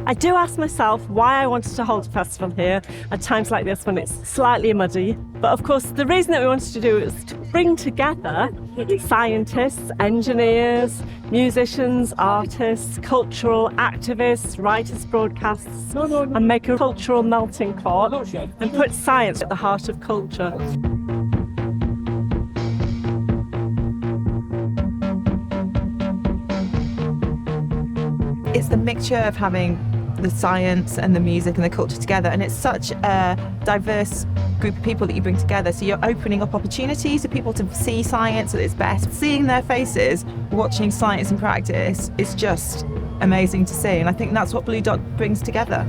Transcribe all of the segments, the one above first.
I do ask myself why I wanted to hold a festival here at times like this when it's slightly muddy. But of course, the reason that we wanted to do it was to bring together scientists, engineers, musicians, artists, cultural activists, writers, broadcasts, and make a cultural melting pot and put science at the heart of culture. It's the mixture of having the science and the music and the culture together, and it's such a diverse group of people that you bring together, so you're opening up opportunities for people to see science at its best. Seeing their faces, watching science in practice is just amazing to see, and I think that's what Bluedot brings together.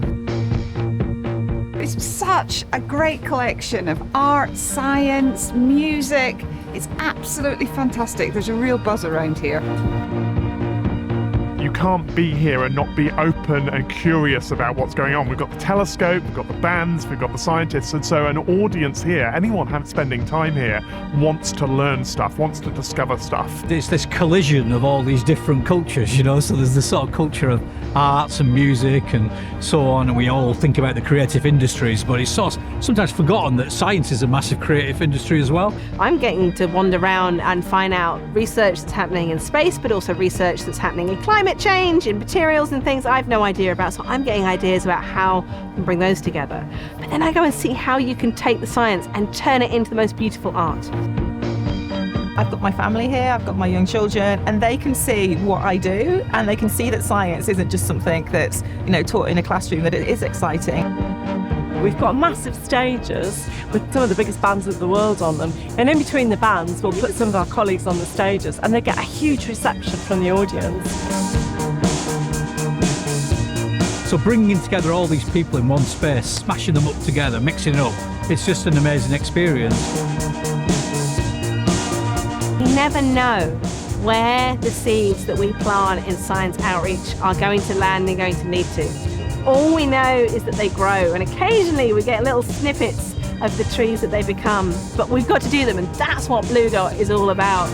It's such a great collection of art, science, music. It's absolutely fantastic. There's a real buzz around here. You can't be here and not be open and curious about what's going on. We've got the telescope, we've got the bands, we've got the scientists, and so an audience here, anyone spending time here, wants to learn stuff, wants to discover stuff. It's this collision of all these different cultures, you know, so there's this sort of culture of arts and music and so on, and we all think about the creative industries, but it's sort of sometimes forgotten that science is a massive creative industry as well. I'm getting to wander around and find out research that's happening in space, but also research that's happening in climate change, in materials and things I've no idea about, so I'm getting ideas about how we can bring those together. But then I go and see how you can take the science and turn it into the most beautiful art. I've got my family here, I've got my young children, and they can see what I do, and they can see that science isn't just something that's, you know, taught in a classroom, that it is exciting. We've got massive stages with some of the biggest bands of the world on them, and in between the bands we'll put some of our colleagues on the stages, and they get a huge reception from the audience. So bringing together all these people in one space, smashing them up together, mixing it up, it's just an amazing experience. You never know where the seeds that we plant in science outreach are going to land and going to lead to. All we know is that they grow, and occasionally we get little snippets of the trees that they become, but we've got to do them, and that's what Bluedot is all about.